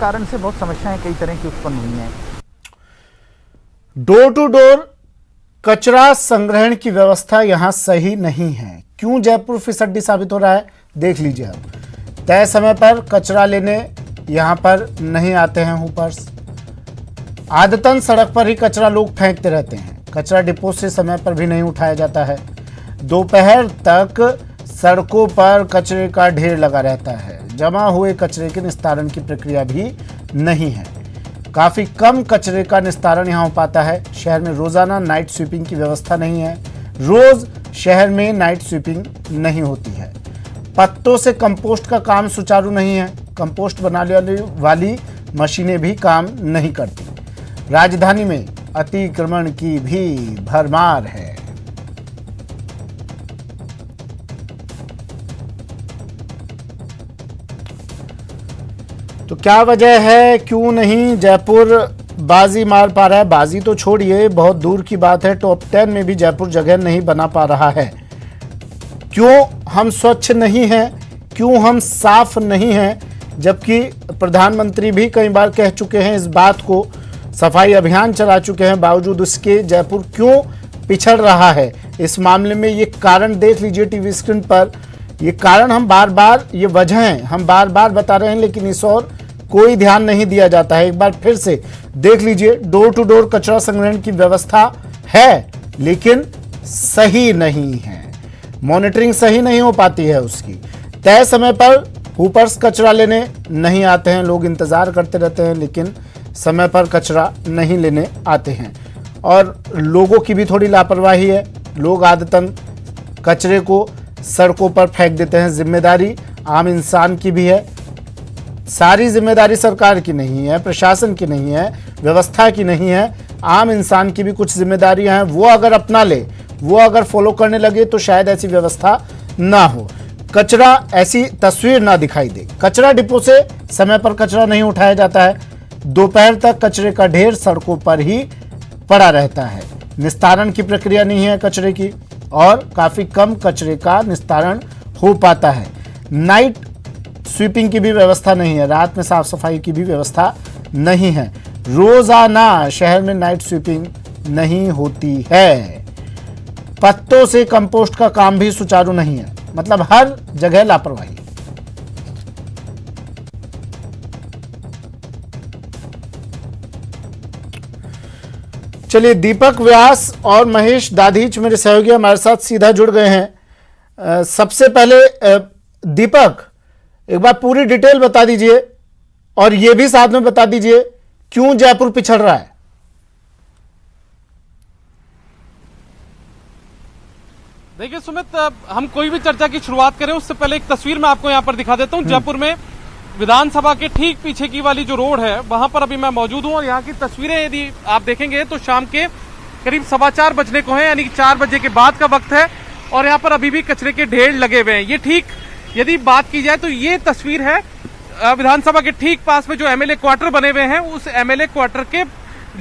कारण से बहुत समस्याएं कई तरह की उत्पन्न हुई हैं। डोर टू डोर कचरा संग्रहण की व्यवस्था यहां सही नहीं है। क्यों जयपुर फिसड्डी साबित हो रहा है, देख लीजिए आप। तय समय पर कचरा लेने यहां पर नहीं आते हैं हुपर्स। आदतन सड़क पर ही कचरा लोग फेंकते रहते हैं। कचरा डिपो से समय पर भी नहीं उठाया जाता है। दोपहर तक सड़कों पर कचरे का ढेर लगा रहता है। जमा हुए कचरे के निस्तारण की प्रक्रिया भी नहीं है। काफ़ी कम कचरे का निस्तारण यहाँ हो पाता है। शहर में रोज़ाना नाइट स्वीपिंग की व्यवस्था नहीं है। रोज़ शहर में नाइट स्वीपिंग नहीं होती है। पत्तों से कंपोस्ट का काम सुचारू नहीं है। कंपोस्ट बनाने वाली मशीनें भी काम नहीं करती। राजधानी में अतिक्रमण की भी भरमार है। तो क्या वजह है, क्यों नहीं जयपुर बाजी मार पा रहा है? बाजी तो छोड़िए, बहुत दूर की बात है। टॉप 10 में भी जयपुर जगह नहीं बना पा रहा है। क्यों हम स्वच्छ नहीं हैं, क्यों हम साफ नहीं हैं, जबकि प्रधानमंत्री भी कई बार कह चुके हैं इस बात को, सफाई अभियान चला चुके हैं, बावजूद उसके जयपुर क्यों पिछड़ रहा है इस मामले में? ये कारण देख लीजिए टीवी स्क्रीन पर। ये कारण हम बार बार, ये वजह हैं हम बार बार बता रहे हैं, लेकिन इस और कोई ध्यान नहीं दिया जाता है। एक बार फिर से देख लीजिए, डोर टू डोर कचरा संग्रहण की व्यवस्था है लेकिन सही नहीं है। मॉनिटरिंग सही नहीं हो पाती है उसकी। तय समय पर हुपर्स कचरा लेने नहीं आते हैं। लोग इंतजार करते रहते हैं लेकिन समय पर कचरा नहीं लेने आते हैं। और लोगों की भी थोड़ी लापरवाही है। लोग आदतन कचरे को सड़कों पर फेंक देते हैं। जिम्मेदारी आम इंसान की भी है। सारी जिम्मेदारी सरकार की नहीं है, प्रशासन की नहीं है, व्यवस्था की नहीं है। आम इंसान की भी कुछ जिम्मेदारियां हैं। वो अगर अपना ले, वो अगर फॉलो करने लगे तो शायद ऐसी व्यवस्था ना हो, कचरा ऐसी तस्वीर ना दिखाई दे। कचरा डिपो से समय पर कचरा नहीं उठाया जाता है। दोपहर तक कचरे का ढेर सड़कों पर ही पड़ा रहता है। निस्तारण की प्रक्रिया नहीं है कचरे की, और काफ़ी कम कचरे का निस्तारण हो पाता है। नाइट स्वीपिंग की भी व्यवस्था नहीं है। रात में साफ सफाई की भी व्यवस्था नहीं है। रोजाना शहर में नाइट स्वीपिंग नहीं होती है। पत्तों से कंपोस्ट का काम भी सुचारू नहीं है। मतलब हर जगह लापरवाही। चलिए, दीपक व्यास और महेश दाधीच मेरे सहयोगी हमारे साथ सीधा जुड़ गए हैं। सबसे पहले दीपक, एक बार पूरी डिटेल बता दीजिए और ये भी साथ में बता दीजिए क्यों जयपुर पिछड़ रहा है। देखिए सुमित, हम कोई भी चर्चा की शुरुआत करें उससे पहले एक तस्वीर मैं आपको यहां पर दिखा देता हूं। जयपुर में विधानसभा के ठीक पीछे की वाली जो रोड है वहां पर अभी मैं मौजूद हूं, और यहाँ की तस्वीरें यदि आप देखेंगे तो शाम के करीब 4:15 बजने को है, यानी कि 4 बजे के बाद का वक्त है, और यहाँ पर अभी भी कचरे के ढेर लगे हुए हैं। ये ठीक यदि बात की जाए तो ये तस्वीर है विधानसभा के ठीक पास में जो एमएलए क्वार्टर बने हुए हैं, उस एमएलए क्वार्टर के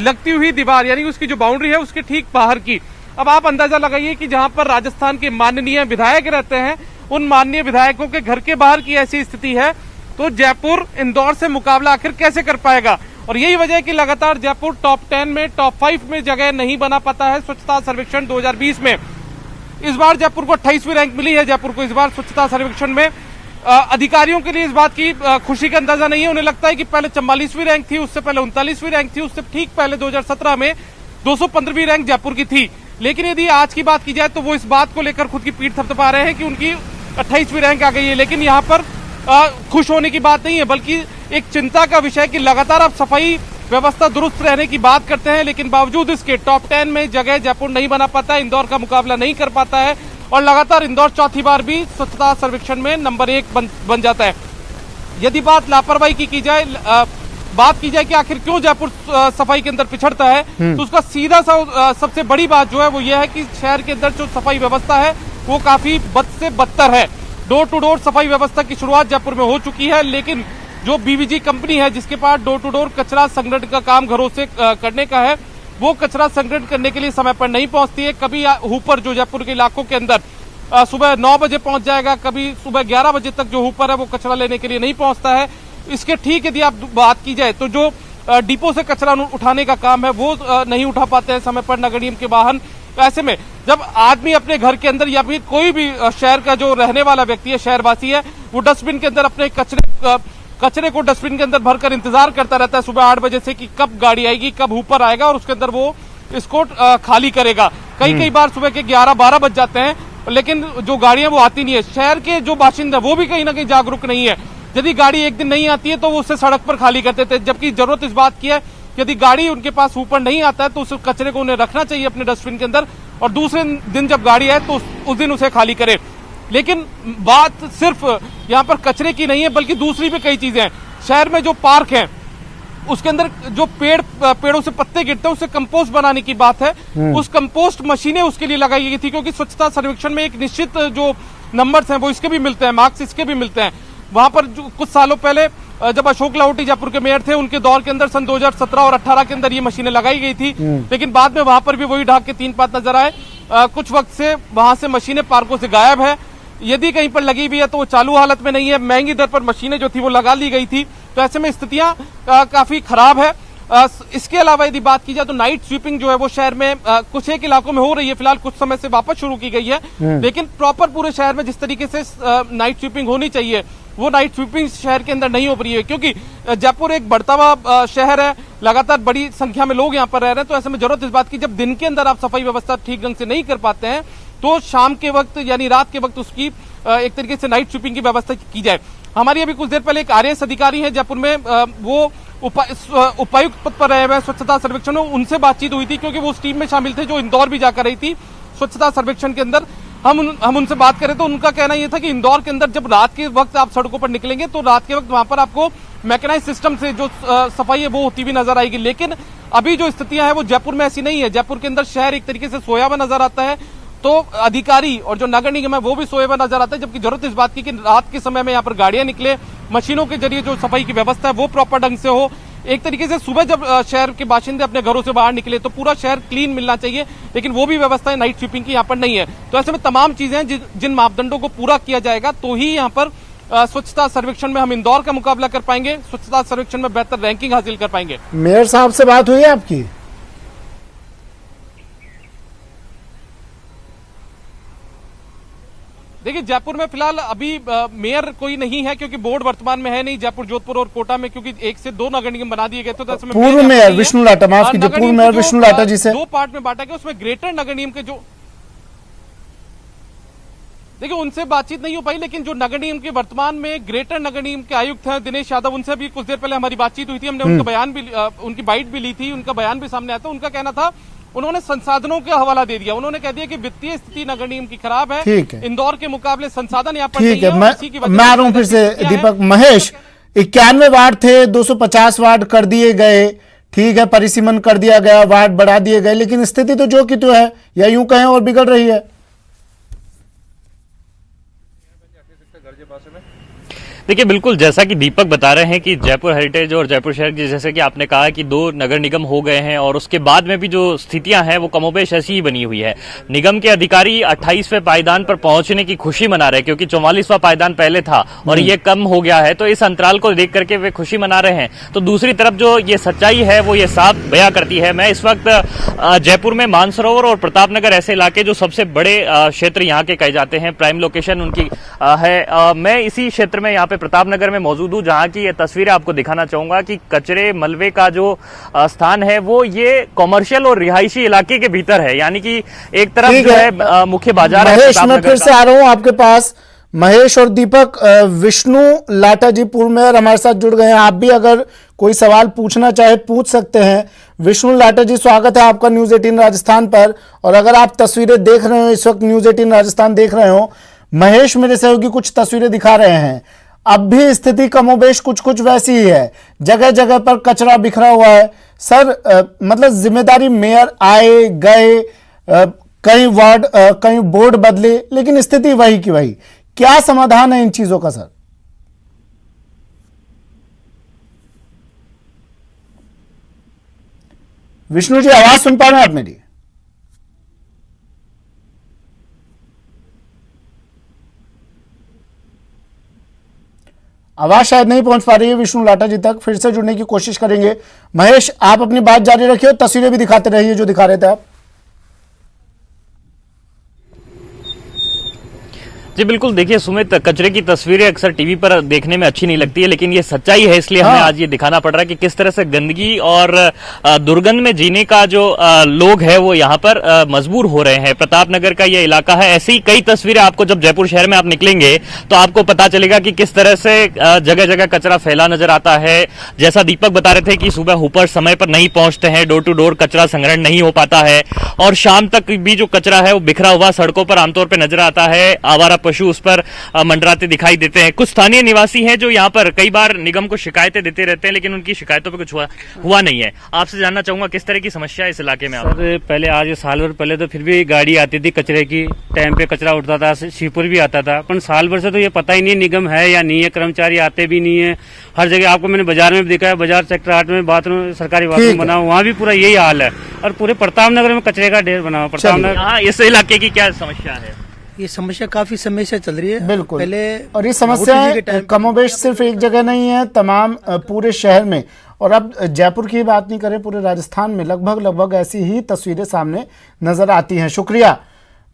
लगती हुई दीवार, यानी उसकी जो बाउंड्री है उसके ठीक बाहर की। अब आप अंदाजा लगाइए कि जहां पर राजस्थान के माननीय विधायक रहते हैं, उन माननीय विधायकों के घर के बाहर की ऐसी स्थिति है, तो जयपुर इंदौर से मुकाबला आखिर कैसे कर पाएगा? और यही वजह है कि लगातार जयपुर टॉप 10 में, टॉप 5 में जगह नहीं बना पाता है स्वच्छता सर्वेक्षण 2020 में। इस बार जयपुर को 28वीं रैंक मिली है। जयपुर को इस बार स्वच्छता सर्वेक्षण में अधिकारियों के लिए इस बात की खुशी का अंदाजा नहीं है। उन्हें लगता है कि पहले 44वीं रैंक थी, उससे पहले 39वीं रैंक थी, उससे ठीक पहले 2017 में 215वीं रैंक जयपुर की थी। लेकिन यदि आज की बात की जाए तो वो इस बात को लेकर खुद की पीठ थपथपा रहे हैं कि उनकी 28वीं रैंक आ गई है। लेकिन यहाँ पर खुश होने की बात नहीं है, बल्कि एक चिंता का विषय कि लगातार आप सफाई व्यवस्था दुरुस्त रहने की बात करते हैं, लेकिन बावजूद इसके टॉप 10 में जगह जयपुर नहीं बना पाता है, इंदौर का मुकाबला नहीं कर पाता है, और लगातार इंदौर चौथी बार भी स्वच्छता सर्वेक्षण में नंबर 1 बन जाता है। यदि बात लापरवाही की जाए, बात की जाए कि आखिर क्यों जयपुर सफाई के अंदर पिछड़ता है, तो उसका सीधा सबसे बड़ी बात जो है वो ये है कि शहर के अंदर जो सफाई व्यवस्था है वो काफी बद से बदतर है। डोर टू डोर सफाई व्यवस्था की शुरुआत जयपुर में हो चुकी है, लेकिन जो बीवीजी कंपनी है जिसके पास डोर टू डोर कचरा संग्रहण का काम घरों से करने का है, वो कचरा संग्रहण करने के लिए समय पर नहीं पहुंचती है। कभी हुपर जो जयपुर के इलाकों के अंदर सुबह 9 बजे पहुंच जाएगा, कभी सुबह 11 बजे तक जो हुपर है वो कचरा लेने के लिए नहीं पहुंचता है। इसके ठीक यदि आप बात की जाए तो जो डिपो से कचरा उठाने का काम है वो नहीं उठा पाते हैं समय पर नगर निगम के वाहन। ऐसे में जब आदमी अपने घर के अंदर या फिर कोई भी शहर का जो रहने वाला व्यक्ति है, शहरवासी है, वो डस्टबिन के अंदर अपने कचरे को डस्टबिन के अंदर भरकर इंतजार करता रहता है सुबह 8 बजे से कि कब गाड़ी आएगी, कब ऊपर आएगा और उसके अंदर वो इसको खाली करेगा। कई बार सुबह के 11-12 बज जाते हैं, लेकिन जो गाड़ियां वो आती नहीं है। शहर के जो बाशिंदे वो भी कहीं ना कहीं जागरूक नहीं है। यदि गाड़ी एक दिन नहीं आती है तो वो उसे सड़क पर खाली करते थे, जबकि जरूरत इस बात की है यदि गाड़ी उनके पास ऊपर नहीं आता है तो उस कचरे को उन्हें रखना चाहिए अपने डस्टबिन के अंदर और दूसरे दिन जब गाड़ी आए तो उस दिन उसे खाली करे। लेकिन बात सिर्फ यहाँ पर कचरे की नहीं है बल्कि दूसरी भी कई चीजें हैं। शहर में जो पार्क है उसके अंदर जो पेड़ों से पत्ते गिरते हैं उससे कंपोस्ट बनाने की बात है। उस कंपोस्ट मशीनें उसके लिए लगाई गई थी क्योंकि स्वच्छता सर्वेक्षण में एक निश्चित जो नंबर्स हैं वो इसके भी मिलते हैं, मार्क्स इसके भी मिलते हैं। वहां पर जो कुछ सालों पहले जब अशोक लाहोटी जयपुर के मेयर थे उनके दौर के अंदर सन 2017 और 18 के अंदर ये मशीनें लगाई गई थी, लेकिन बाद में वहां पर भी वही ढाक के 3 पात नजर आए। कुछ वक्त से वहां से मशीनें पार्कों से गायब है। यदि कहीं पर लगी भी है तो वो चालू हालत में नहीं है, महंगी दर पर मशीनें जो थी वो लगा ली गई थी। तो ऐसे में स्थितियां काफी खराब है। इसके अलावा यदि बात की जाए तो नाइट स्वीपिंग जो है वो शहर में कुछ एक इलाकों में हो रही है, फिलहाल कुछ समय से वापस शुरू की गई है, लेकिन प्रॉपर पूरे शहर में जिस तरीके से नाइट स्वीपिंग होनी चाहिए वो नाइट स्वीपिंग शहर के अंदर नहीं हो रही है। क्योंकि जयपुर एक बढ़ता हुआ शहर है, लगातार बड़ी संख्या में लोग यहाँ पर रह रहे हैं, तो ऐसे में जरूरत इस बात की जब दिन के अंदर आप सफाई व्यवस्था ठीक ढंग से नहीं कर पाते हैं तो शाम के वक्त यानी रात के वक्त उसकी एक तरीके से नाइट स्वीपिंग की व्यवस्था की जाए। हमारी अभी कुछ देर पहले एक आरएएस अधिकारी है जयपुर में, वो उपायुक्त पद पर रहे हुए स्वच्छता सर्वेक्षण में, उनसे बातचीत हुई थी क्योंकि वो उस टीम में शामिल थे जो इंदौर भी जाकर रही थी स्वच्छता सर्वेक्षण के अंदर। हम उनसे बात करें तो उनका कहना यह था कि इंदौर के अंदर जब रात के वक्त आप सड़कों पर निकलेंगे तो रात के वक्त वहां पर आपको मैकेनाइज सिस्टम से जो सफाई है वो होती हुई नजर आएगी। लेकिन अभी जो स्थितियां हैं वो जयपुर में ऐसी नहीं है। जयपुर के अंदर शहर एक तरीके से सोया हुआ नजर आता है, तो अधिकारी और जो नगर निगम है वो भी सोए हुए नजर आता है, जबकि जरूरत इस बात की कि रात के समय में यहाँ पर गाड़ियां निकले, मशीनों के जरिए जो सफाई की व्यवस्था है वो प्रॉपर ढंग से हो। एक तरीके से सुबह जब शहर के बाशिंदे अपने घरों से बाहर निकले तो पूरा शहर क्लीन मिलना चाहिए, लेकिन वो भी व्यवस्था नाइट स्वीपिंग की यहाँ पर नहीं है। तो ऐसे में तमाम चीजें हैं जिन मापदंडों को पूरा किया जाएगा तो ही यहाँ पर स्वच्छता सर्वेक्षण में हम इंदौर का मुकाबला कर पाएंगे, स्वच्छता सर्वेक्षण में बेहतर रैंकिंग हासिल कर पाएंगे। मेयर साहब से बात हुई है आपकी? देखिए जयपुर में फिलहाल अभी मेयर कोई नहीं है क्योंकि बोर्ड वर्तमान में है नहीं जयपुर, जोधपुर और कोटा में, क्योंकि 1 से 2 नगर निगम बना दिए गए थे। तो पूर्व मेयर विष्णु लाटा, माफ कीजिए, पूर्व मेयर विष्णु लाटा जी से 2 पार्ट में बांटा गया, उसमें ग्रेटर नगर निगम के जो देखिए उनसे बातचीत नहीं हो पाई, लेकिन जो नगर निगम के वर्तमान में ग्रेटर नगर निगम के आयुक्त हैं दिनेश यादव, उनसे भी कुछ देर पहले हमारी बातचीत हुई थी। हमने उनका बयान भी उनकी बाइट भी ली थी, उनका बयान भी सामने आया था। उनका कहना था, उन्होंने संसाधनों का हवाला दे दिया, उन्होंने कह दिया कि वित्तीय स्थिति नगर निगम की खराब है, इंदौर के मुकाबले संसाधन यहाँ पर नहीं है। मैं आ रहा हूं फिर से दीपक। महेश, 91 वार्ड थे, 250 वार्ड कर दिए गए, ठीक है, परिसीमन कर दिया गया, वार्ड बढ़ा दिए गए, लेकिन स्थिति तो जो की तो है, या यूं कहें और बिगड़ रही है। देखिए बिल्कुल जैसा कि दीपक बता रहे हैं कि जयपुर हेरिटेज और जयपुर शहर की, जैसे कि आपने कहा कि 2 नगर निगम हो गए हैं और उसके बाद में भी जो स्थितियां हैं वो कमोबेश ऐसी ही बनी हुई है। निगम के अधिकारी 28वें पायदान पर पहुंचने की खुशी मना रहे हैं क्योंकि 44वां पायदान पहले था और ये कम हो गया है, तो इस अंतराल को देख करके वे खुशी मना रहे हैं। तो दूसरी तरफ जो ये सच्चाई है वो ये साफ बयां करती है। मैं इस वक्त जयपुर में मानसरोवर और प्रतापनगर ऐसे इलाके जो सबसे बड़े क्षेत्र यहाँ के कहे जाते हैं, प्राइम लोकेशन उनकी है, मैं इसी क्षेत्र में यहाँ प्रतापनगर में मौजूद हूं, जहां की ये तस्वीरें आपको दिखाना चाहूंगा कि कचरे मलबे का जो स्थान है वो ये कमर्शियल और रिहायशी इलाके के भीतर है, यानी कि एक तरफ जो है मुख्य बाजार है। महेश, मैं फिर से आ रहा हूं आपके पास। महेश और दीपक, विष्णु लाटा जी पूर्व मेयर हमारे साथ जुड़ गए हैं। आप भी अगर कोई सवाल पूछना चाहे पूछ सकते हैं। विष्णु लाटा जी, स्वागत है आपका न्यूज 18 राजस्थान पर। और अगर आप तस्वीरें देख रहे हो, इस वक्त न्यूज 18 राजस्थान देख रहे हो, महेश मेरे सहयोगी कुछ तस्वीरें दिखा रहे हैं। अब भी स्थिति कमोबेश कुछ वैसी ही है, जगह जगह पर कचरा बिखरा हुआ है। सर, मतलब जिम्मेदारी मेयर आए गए, कई वार्ड कई बोर्ड बदले, लेकिन स्थिति वही की वही। क्या समाधान है इन चीजों का सर? विष्णु जी, आवाज सुन पा रहे हैं आप मेरी? आवाज शायद नहीं पहुंच पा रही है विष्णु लाटा जी तक, फिर से जुड़ने की कोशिश करेंगे। महेश, आप अपनी बात जारी रखिए और तस्वीरें भी दिखाते रहिए जो दिखा रहे थे आप। जी बिल्कुल, देखिए सुमित, कचरे की तस्वीरें अक्सर टीवी पर देखने में अच्छी नहीं लगती है, लेकिन ये सच्चाई है, इसलिए हमें आज ये दिखाना पड़ रहा है कि किस तरह से गंदगी और दुर्गंध में जीने का जो लोग है वो यहाँ पर मजबूर हो रहे हैं। प्रतापनगर का ये इलाका है। ऐसी कई तस्वीरें आपको जब जयपुर शहर में आप निकलेंगे तो आपको पता चलेगा कि किस तरह से जगह जगह कचरा फैला नजर आता है। जैसा दीपक बता रहे थे कि सुबह हुपर समय पर नहीं पहुंचते हैं, डोर टू डोर कचरा संग्रहण नहीं हो पाता है, और शाम तक भी जो कचरा है वो बिखरा हुआ सड़कों पर आमतौर पर नजर आता है। आवारा पशु उस पर मंडराते दिखाई देते हैं। कुछ स्थानीय निवासी हैं जो यहाँ पर कई बार निगम को शिकायतें देते रहते हैं, लेकिन उनकी शिकायतों पर कुछ हुआ नहीं है। आपसे जानना चाहूंगा किस तरह की समस्या है इस इलाके में। सर, पहले आज साल भर पहले तो फिर भी गाड़ी आती थी कचरे की, टाइम पे कचरा उठता था, शिवपुर भी आता था, पर साल भर से तो ये पता ही नहीं निगम है या नहीं है, कर्मचारी आते भी नहीं है। हर जगह आपको मैंने बाजार में भी देखा है, बाजार सेक्टर 8 में बाथरूम, सरकारी बाथरूम बना हुआ, वहाँ भी पूरा यही हाल है, और पूरे प्रतापनगर में कचरे का ढेर बना हुआ। प्रतापनगर इस इलाके की क्या समस्या है? ये समस्या काफी समय से चल रही है। बिल्कुल, पहले और ये समस्या कमोबेश सिर्फ एक जगह नहीं है, तमाम पूरे शहर में, और अब जयपुर की बात नहीं करें, पूरे राजस्थान में लगभग ऐसी ही तस्वीरें सामने नजर आती हैं। शुक्रिया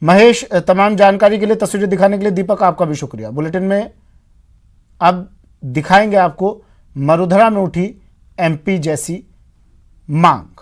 महेश तमाम जानकारी के लिए, तस्वीरें दिखाने के लिए। दीपक, आपका भी शुक्रिया। बुलेटिन में अब दिखाएंगे आपको मरुधरा में उठी एमपी जैसी मांग।